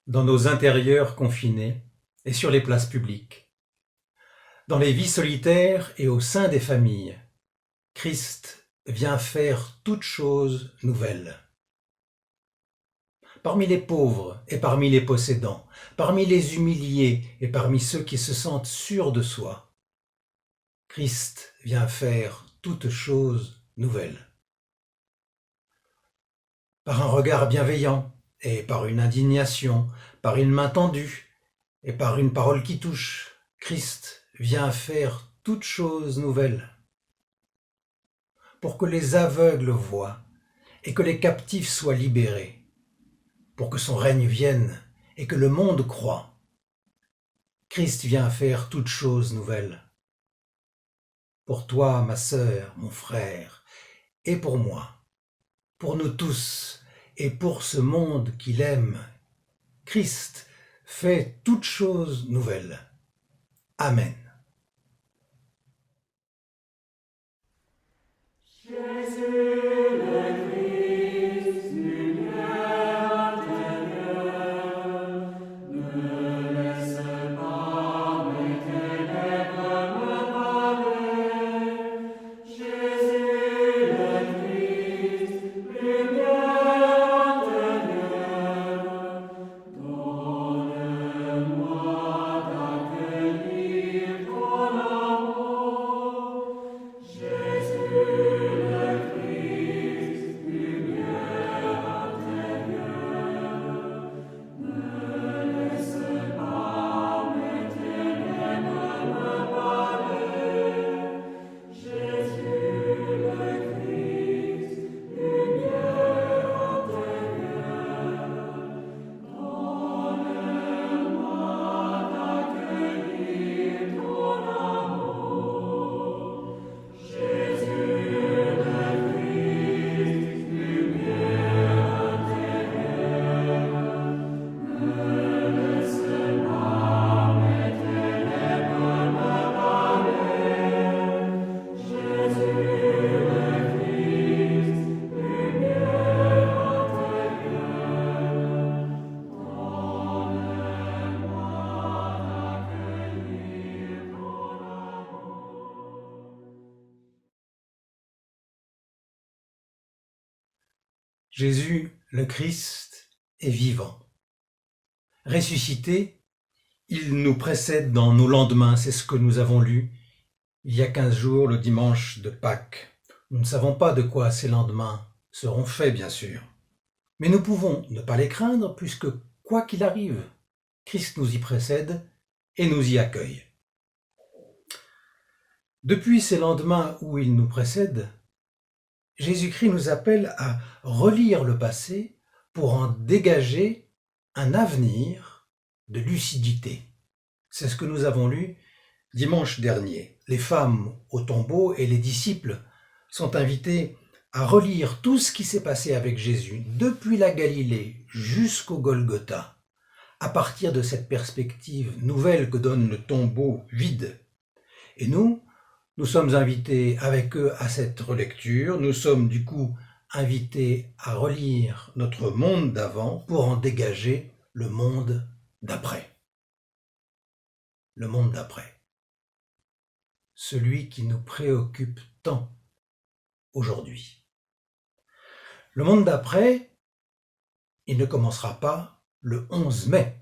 dans nos intérieurs confinés et sur les places publiques, dans les vies solitaires et au sein des familles. Christ vient faire toutes choses nouvelles. Parmi les pauvres et parmi les possédants, parmi les humiliés et parmi ceux qui se sentent sûrs de soi, Christ vient faire toutes choses nouvelles. Par un regard bienveillant et par une indignation, par une main tendue et par une parole qui touche, Christ vient faire toutes choses nouvelles. Pour que les aveugles voient et que les captifs soient libérés, pour que son règne vienne et que le monde croie. Christ vient faire toutes choses nouvelles. Pour toi, ma sœur, mon frère, et pour moi, pour nous tous, et pour ce monde qu'il aime, Christ fait toutes choses nouvelles. Amen. Jésus, le Christ, est vivant. Ressuscité, il nous précède dans nos lendemains, c'est ce que nous avons lu il y a 15 jours, le dimanche de Pâques. Nous ne savons pas de quoi ces lendemains seront faits, bien sûr. Mais nous pouvons ne pas les craindre, puisque, quoi qu'il arrive, Christ nous y précède et nous y accueille. Depuis ces lendemains où il nous précède, Jésus-Christ nous appelle à relire le passé pour en dégager un avenir de lucidité. C'est ce que nous avons lu dimanche dernier. Les femmes au tombeau et les disciples sont invités à relire tout ce qui s'est passé avec Jésus depuis la Galilée jusqu'au Golgotha, à partir de cette perspective nouvelle que donne le tombeau vide. Et nous sommes invités avec eux à cette relecture. Nous sommes du coup invités à relire notre monde d'avant pour en dégager le monde d'après. Le monde d'après. Celui qui nous préoccupe tant aujourd'hui. Le monde d'après, il ne commencera pas le 11 mai.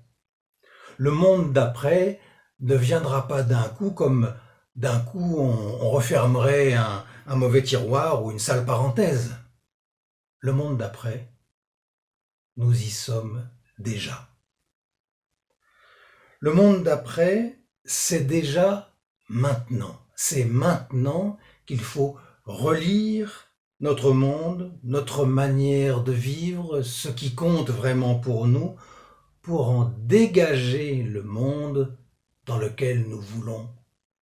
Le monde d'après ne viendra pas d'un coup comme d'un coup on refermerait un mauvais tiroir ou une sale parenthèse. Le monde d'après, nous y sommes déjà. Le monde d'après, c'est déjà maintenant. C'est maintenant qu'il faut relire notre monde, notre manière de vivre, ce qui compte vraiment pour nous, pour en dégager le monde dans lequel nous voulons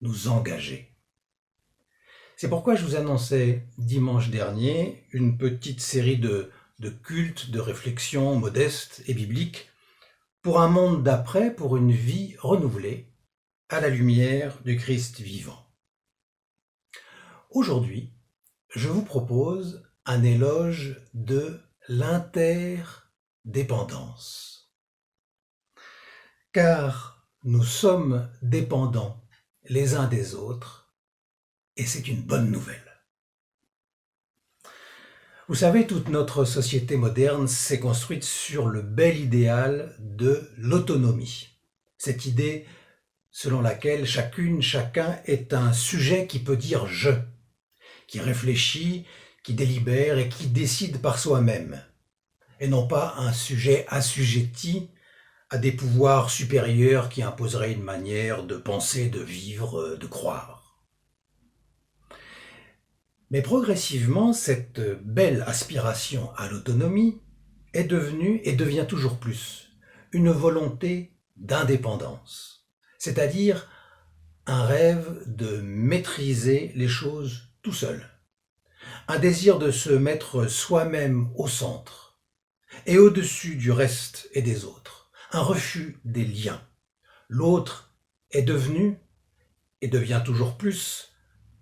nous engager. C'est pourquoi je vous annonçais dimanche dernier une petite série de cultes, de réflexions modestes et bibliques pour un monde d'après, pour une vie renouvelée à la lumière du Christ vivant. Aujourd'hui, je vous propose un éloge de l'interdépendance. car nous sommes dépendants les uns des autres, et c'est une bonne nouvelle. Vous savez, toute notre société moderne s'est construite sur le bel idéal de l'autonomie. Cette idée selon laquelle chacune, chacun est un sujet qui peut dire « je », qui réfléchit, qui délibère et qui décide par soi-même, et non pas un sujet assujetti à des pouvoirs supérieurs qui imposeraient une manière de penser, de vivre, de croire. Mais progressivement, cette belle aspiration à l'autonomie est devenue, et devient toujours plus, une volonté d'indépendance, c'est-à-dire un rêve de maîtriser les choses tout seul, un désir de se mettre soi-même au centre et au-dessus du reste et des autres, un refus des liens. L'autre est devenu, et devient toujours plus,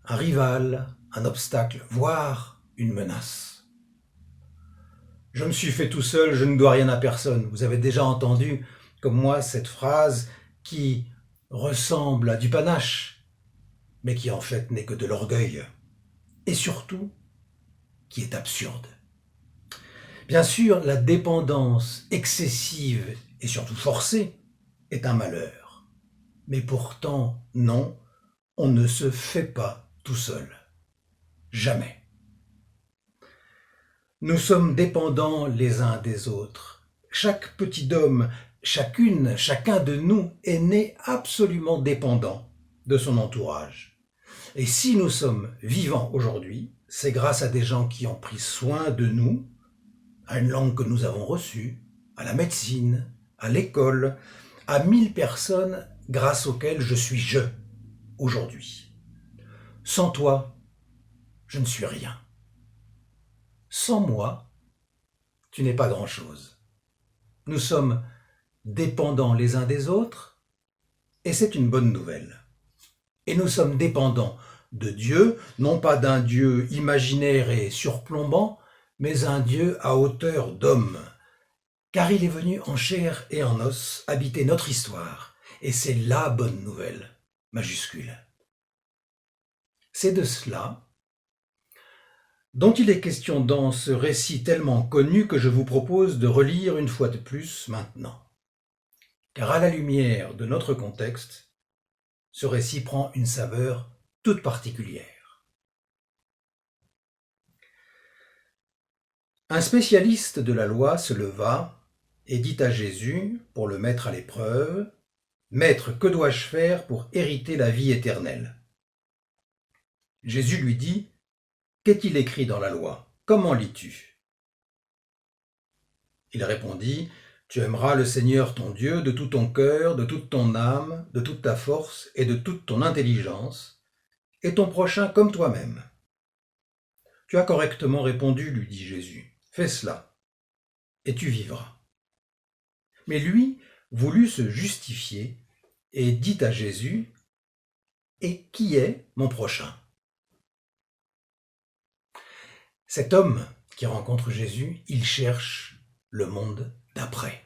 un rival, un obstacle, voire une menace. Je me suis fait tout seul, je ne dois rien à personne. Vous avez déjà entendu, comme moi, cette phrase qui ressemble à du panache, mais qui en fait n'est que de l'orgueil, et surtout, qui est absurde. Bien sûr, la dépendance excessive et surtout forcée est un malheur. Mais pourtant, non, on ne se fait pas tout seul. Jamais. Nous sommes dépendants les uns des autres. Chaque petit homme, chacune, chacun de nous est né absolument dépendant de son entourage. Et si nous sommes vivants aujourd'hui, c'est grâce à des gens qui ont pris soin de nous, à une langue que nous avons reçue, à la médecine, à l'école, à 1000 personnes grâce auxquelles je suis je, aujourd'hui. Sans toi, je ne suis rien. Sans moi, tu n'es pas grand-chose. Nous sommes dépendants les uns des autres, et c'est une bonne nouvelle. Et nous sommes dépendants de Dieu, non pas d'un Dieu imaginaire et surplombant, mais un Dieu à hauteur d'homme, car il est venu en chair et en os habiter notre histoire, et c'est la bonne nouvelle, majuscule. C'est de cela dont il est question dans ce récit tellement connu que je vous propose de relire une fois de plus maintenant. Car à la lumière de notre contexte, ce récit prend une saveur toute particulière. Un spécialiste de la loi se leva et dit à Jésus, pour le mettre à l'épreuve, « Maître, que dois-je faire pour hériter la vie éternelle ?» Jésus lui dit, « Qu'est-il écrit dans la loi? Comment lis-tu » Il répondit, « Tu aimeras le Seigneur ton Dieu de tout ton cœur, de toute ton âme, de toute ta force et de toute ton intelligence, et ton prochain comme toi-même. » « Tu as correctement répondu, lui dit Jésus. Fais cela, et tu vivras. » Mais lui voulut se justifier et dit à Jésus, « Et qui est mon prochain ?» Cet homme qui rencontre Jésus, il cherche le monde d'après.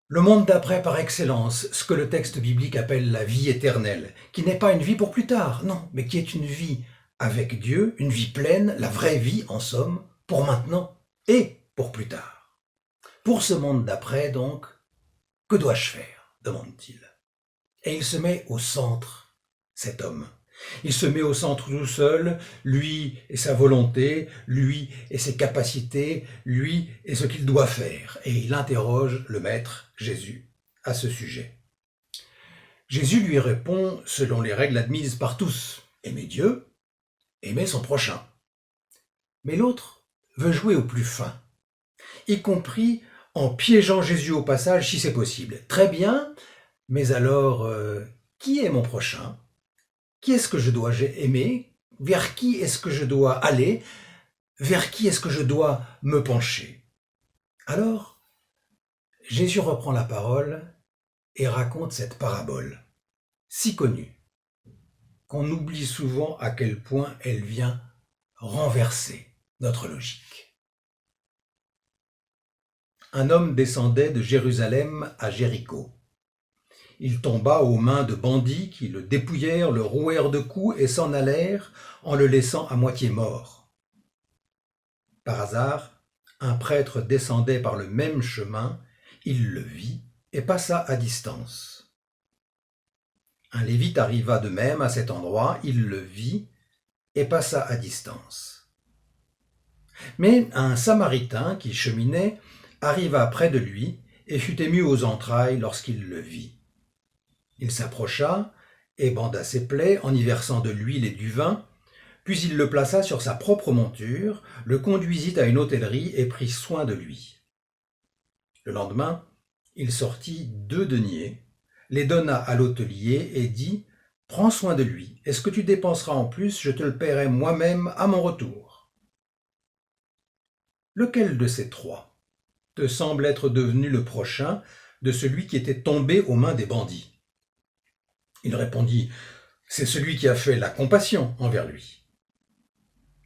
Le monde d'après par excellence, ce que le texte biblique appelle la vie éternelle, qui n'est pas une vie pour plus tard, non, mais qui est une vie avec Dieu, une vie pleine, la vraie vie en somme, pour maintenant et pour plus tard. Pour ce monde d'après, donc, que dois-je faire ? Demande-t-il. Et il se met au centre, cet homme. Il se met au centre tout seul, lui et sa volonté, lui et ses capacités, lui et ce qu'il doit faire. Et il interroge le Maître, Jésus, à ce sujet. Jésus lui répond selon les règles admises par tous. Aimer Dieu, aimer son prochain. Mais l'autre veut jouer au plus fin, y compris en piégeant Jésus au passage si c'est possible. Très bien, mais alors, qui est mon prochain ? Qui est-ce que je dois aimer ? Vers qui est-ce que je dois aller ? Vers qui est-ce que je dois me pencher ? Alors, Jésus reprend la parole et raconte cette parabole, si connue, qu'on oublie souvent à quel point elle vient renverser notre logique. un homme descendait de Jérusalem à Jéricho. Il tomba aux mains de bandits qui le dépouillèrent, le rouèrent de coups et s'en allèrent en le laissant à moitié mort. Par hasard, un prêtre descendait par le même chemin, il le vit et passa à distance. Un lévite arriva de même à cet endroit, il le vit et passa à distance. Mais un Samaritain qui cheminait arriva près de lui et fut ému aux entrailles lorsqu'il le vit. Il s'approcha et banda ses plaies en y versant de l'huile et du vin, puis il le plaça sur sa propre monture, le conduisit à une hôtellerie et prit soin de lui. Le lendemain, il sortit 2 deniers, les donna à l'hôtelier et dit « Prends soin de lui, et ce que tu dépenseras en plus, je te le paierai moi-même à mon retour. » Lequel de ces 3 te semble être devenu le prochain de celui qui était tombé aux mains des bandits ? Il répondit « C'est celui qui a fait la compassion envers lui. »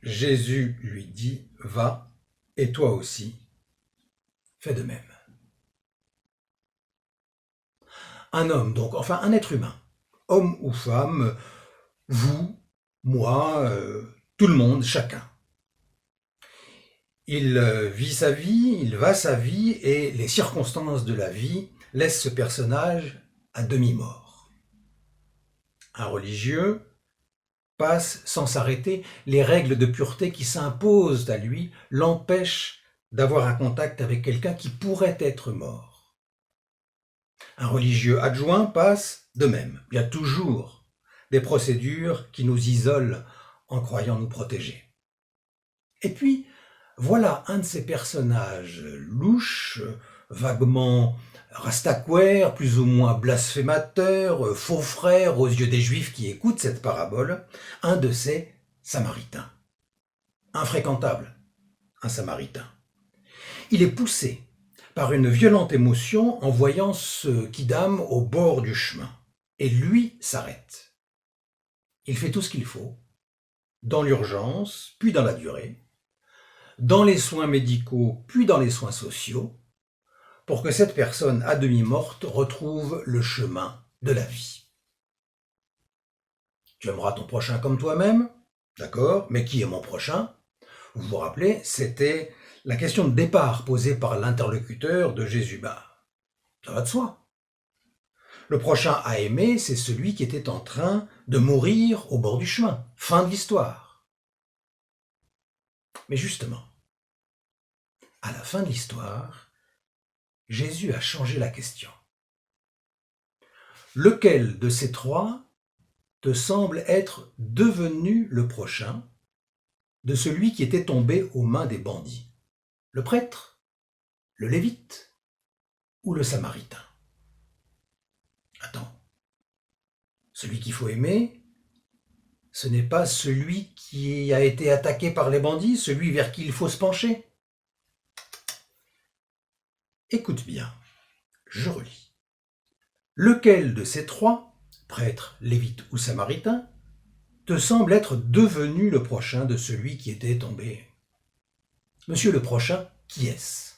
Jésus lui dit « Va, et toi aussi, fais de même. » Un homme, donc, enfin un être humain, homme ou femme, vous, moi, tout le monde, chacun. Il vit sa vie, il va sa vie, et les circonstances de la vie laissent ce personnage à demi-mort. Un religieux passe sans s'arrêter, les règles de pureté qui s'imposent à lui l'empêchent d'avoir un contact avec quelqu'un qui pourrait être mort. Un religieux adjoint passe de même. Il y a toujours des procédures qui nous isolent en croyant nous protéger. Et puis, voilà un de ces personnages louches, vaguement rastaquaires, plus ou moins blasphémateurs, faux frères aux yeux des Juifs qui écoutent cette parabole, un de ces Samaritains. Infréquentable, un Samaritain. Il est poussé par une violente émotion en voyant ce quidam au bord du chemin. Et lui s'arrête. Il fait tout ce qu'il faut, dans l'urgence, puis dans la durée, dans les soins médicaux, puis dans les soins sociaux, pour que cette personne à demi morte retrouve le chemin de la vie. Tu aimeras ton prochain comme toi-même, d'accord, mais qui est mon prochain ? Vous vous rappelez, c'était la question de départ posée par l'interlocuteur de Jésus. Ça va de soi. Le prochain à aimer, c'est celui qui était en train de mourir au bord du chemin. Fin de l'histoire. Mais justement, à la fin de l'histoire, Jésus a changé la question. Lequel de ces 3 te semble être devenu le prochain de celui qui était tombé aux mains des bandits ? Le prêtre, le lévite ou le samaritain ? Attends, celui qu'il faut aimer, ce n'est pas celui qui a été attaqué par les bandits, celui vers qui il faut se pencher ? Écoute bien, je relis. Lequel de ces 3, prêtre, lévite ou samaritain, te semble être devenu le prochain de celui qui était tombé ? Monsieur le prochain, qui est-ce ?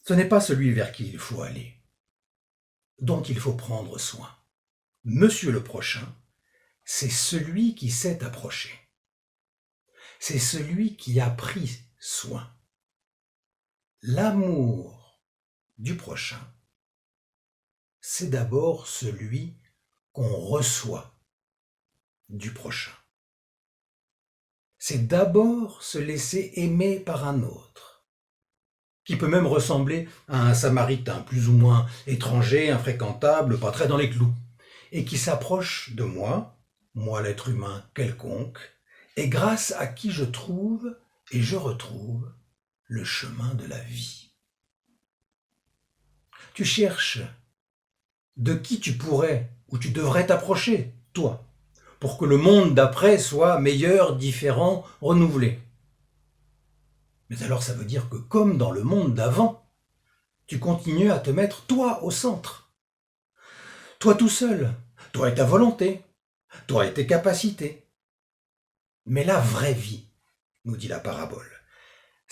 Ce n'est pas celui vers qui il faut aller, dont il faut prendre soin. Monsieur le prochain, c'est celui qui s'est approché. C'est celui qui a pris soin. L'amour du prochain, c'est d'abord celui qu'on reçoit du prochain. C'est d'abord se laisser aimer par un autre, qui peut même ressembler à un samaritain, plus ou moins étranger, infréquentable, pas très dans les clous, et qui s'approche de moi l'être humain quelconque, et grâce à qui je trouve et je retrouve le chemin de la vie. Tu cherches de qui tu pourrais ou tu devrais t'approcher, toi, pour que le monde d'après soit meilleur, différent, renouvelé. Mais alors ça veut dire que comme dans le monde d'avant, tu continues à te mettre toi au centre. Toi tout seul, toi et ta volonté, toi et tes capacités. Mais la vraie vie, nous dit la parabole,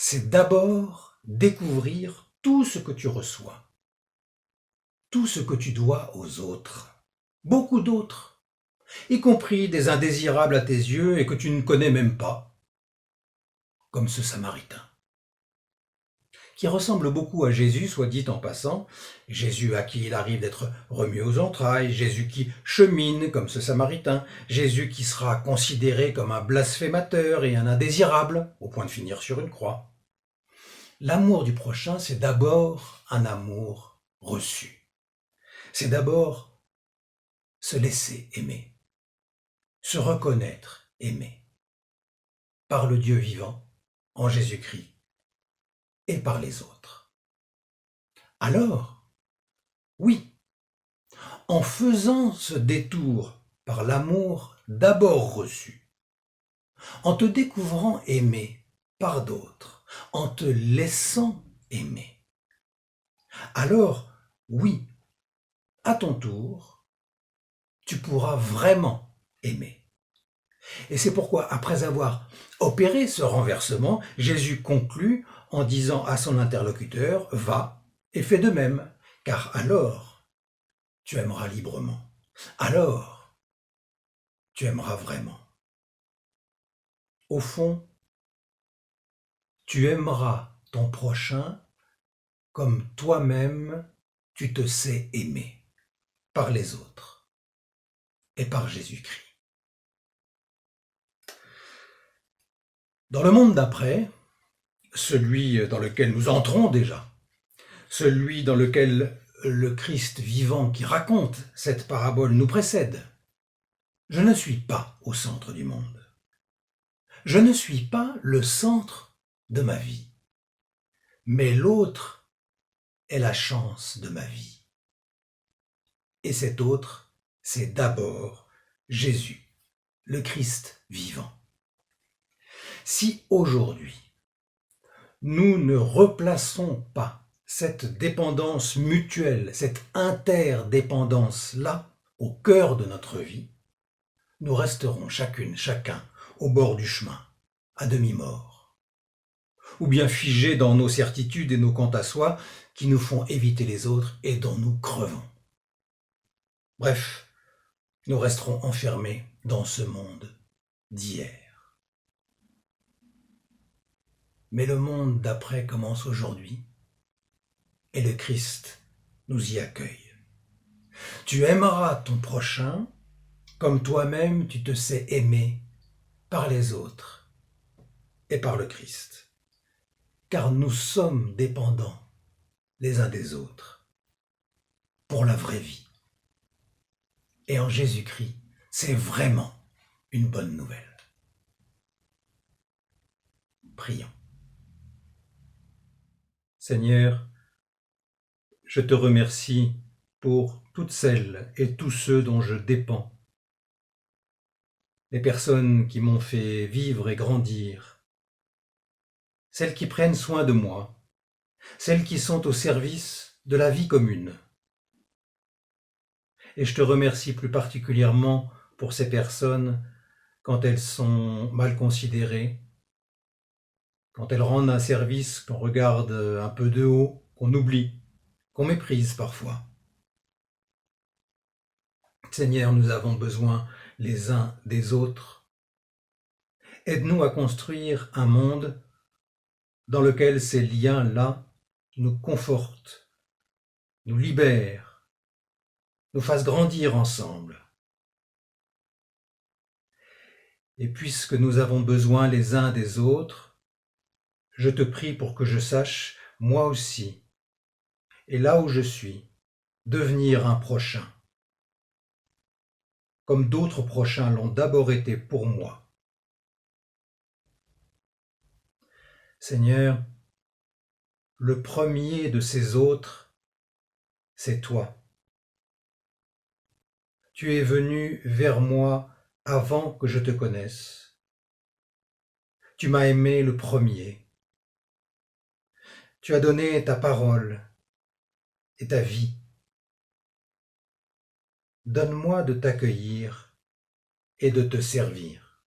c'est d'abord découvrir tout ce que tu reçois, tout ce que tu dois aux autres, beaucoup d'autres, y compris des indésirables à tes yeux et que tu ne connais même pas, comme ce Samaritain, qui ressemble beaucoup à Jésus, soit dit en passant, Jésus à qui il arrive d'être remis aux entrailles, Jésus qui chemine comme ce Samaritain, Jésus qui sera considéré comme un blasphémateur et un indésirable, au point de finir sur une croix. L'amour du prochain, c'est d'abord un amour reçu. C'est d'abord se laisser aimer, se reconnaître aimé par le Dieu vivant, en Jésus-Christ, et par les autres. Alors, oui, en faisant ce détour par l'amour d'abord reçu, en te découvrant aimé par d'autres, en te laissant aimer, alors, oui, à ton tour, tu pourras vraiment aimer. Et c'est pourquoi, après avoir opéré ce renversement, Jésus conclut en disant à son interlocuteur, « Va et fais de même, car alors tu aimeras librement. Alors tu aimeras vraiment. Au fond, tu aimeras ton prochain comme toi-même tu te sais aimer par les autres et par Jésus-Christ. » Dans le monde d'après, celui dans lequel nous entrons déjà, celui dans lequel le Christ vivant qui raconte cette parabole nous précède, je ne suis pas au centre du monde. Je ne suis pas le centre de ma vie, mais l'autre est la chance de ma vie. Et cet autre, c'est d'abord Jésus, le Christ vivant. Si aujourd'hui, nous ne replaçons pas cette dépendance mutuelle, cette interdépendance-là au cœur de notre vie, nous resterons chacune, chacun au bord du chemin, à demi-mort, ou bien figés dans nos certitudes et nos quant à soi qui nous font éviter les autres et dont nous crevons. Bref, nous resterons enfermés dans ce monde d'hier. Mais le monde d'après commence aujourd'hui et le Christ nous y accueille. Tu aimeras ton prochain comme toi-même tu te sais aimer par les autres et par le Christ. Car nous sommes dépendants les uns des autres pour la vraie vie. Et en Jésus-Christ, c'est vraiment une bonne nouvelle. Prions. Seigneur, je te remercie pour toutes celles et tous ceux dont je dépends, les personnes qui m'ont fait vivre et grandir, celles qui prennent soin de moi, celles qui sont au service de la vie commune. Et je te remercie plus particulièrement pour ces personnes quand elles sont mal considérées, quand elles rendent un service qu'on regarde un peu de haut, qu'on oublie, qu'on méprise parfois. Seigneur, nous avons besoin les uns des autres. Aide-nous à construire un monde dans lequel ces liens-là nous confortent, nous libèrent, nous fassent grandir ensemble. Et puisque nous avons besoin les uns des autres, je te prie pour que je sache, moi aussi, et là où je suis, devenir un prochain, comme d'autres prochains l'ont d'abord été pour moi. Seigneur, le premier de ces autres, c'est toi. Tu es venu vers moi avant que je te connaisse. Tu m'as aimé le premier. Tu as donné ta parole et ta vie. Donne-moi de t'accueillir et de te servir.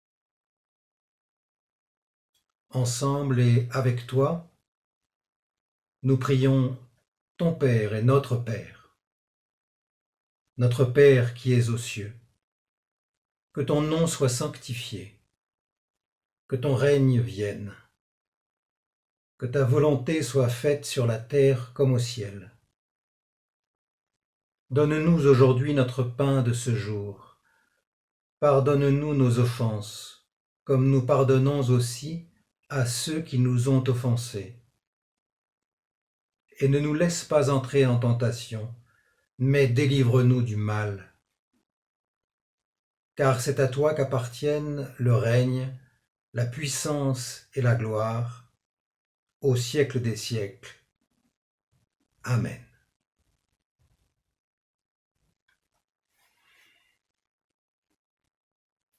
ensemble et avec toi, nous prions ton Père et notre Père. Notre Père qui es aux cieux, que ton nom soit sanctifié, que ton règne vienne, que ta volonté soit faite sur la terre comme au ciel. Donne-nous aujourd'hui notre pain de ce jour. Pardonne-nous nos offenses, comme nous pardonnons aussi à ceux qui nous ont offensés. Et ne nous laisse pas entrer en tentation, mais délivre-nous du mal. Car c'est à toi qu'appartiennent le règne, la puissance et la gloire, au siècle des siècles. Amen.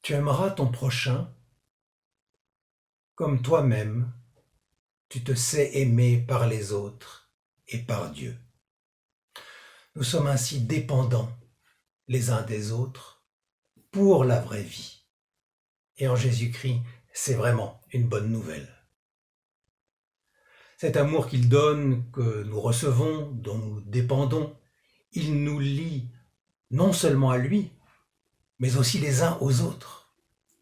Tu aimeras ton prochain comme toi-même, tu te sais aimé par les autres et par Dieu. Nous sommes ainsi dépendants les uns des autres pour la vraie vie. Et en Jésus-Christ, c'est vraiment une bonne nouvelle. Cet amour qu'il donne, que nous recevons, dont nous dépendons, il nous lie non seulement à lui, mais aussi les uns aux autres.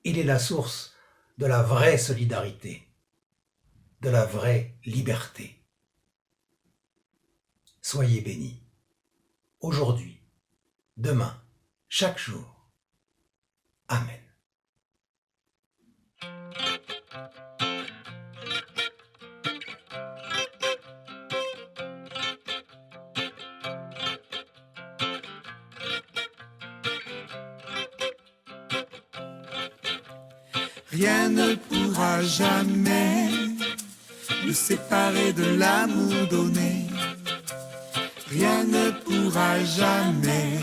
Il est la source de la vraie solidarité, de la vraie liberté. Soyez bénis, aujourd'hui, demain, chaque jour. Amen. Rien ne pourra jamais nous séparer de l'amour donné. Rien ne pourra jamais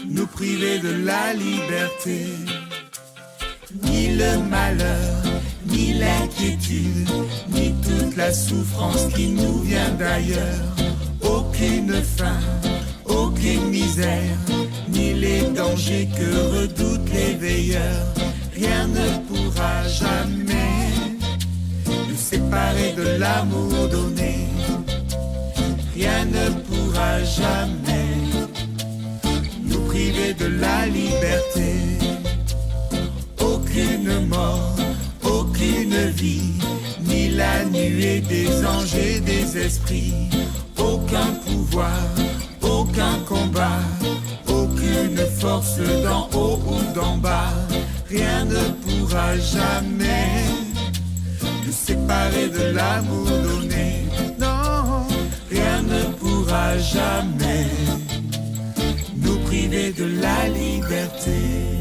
nous priver de la liberté. Ni le malheur, ni l'inquiétude, ni toute la souffrance qui nous vient d'ailleurs. Aucune faim, aucune misère, ni les dangers que redoutent les veilleurs. Rien ne pourra jamais nous séparer de l'amour donné. Rien ne pourra jamais nous priver de la liberté. Aucune mort, aucune vie, ni la nuée des anges et des esprits. Aucun pouvoir, aucun combat, aucune force d'en haut ou d'en bas. Rien ne pourra jamais nous séparer de l'amour donné. Non, rien ne pourra jamais nous priver de la liberté.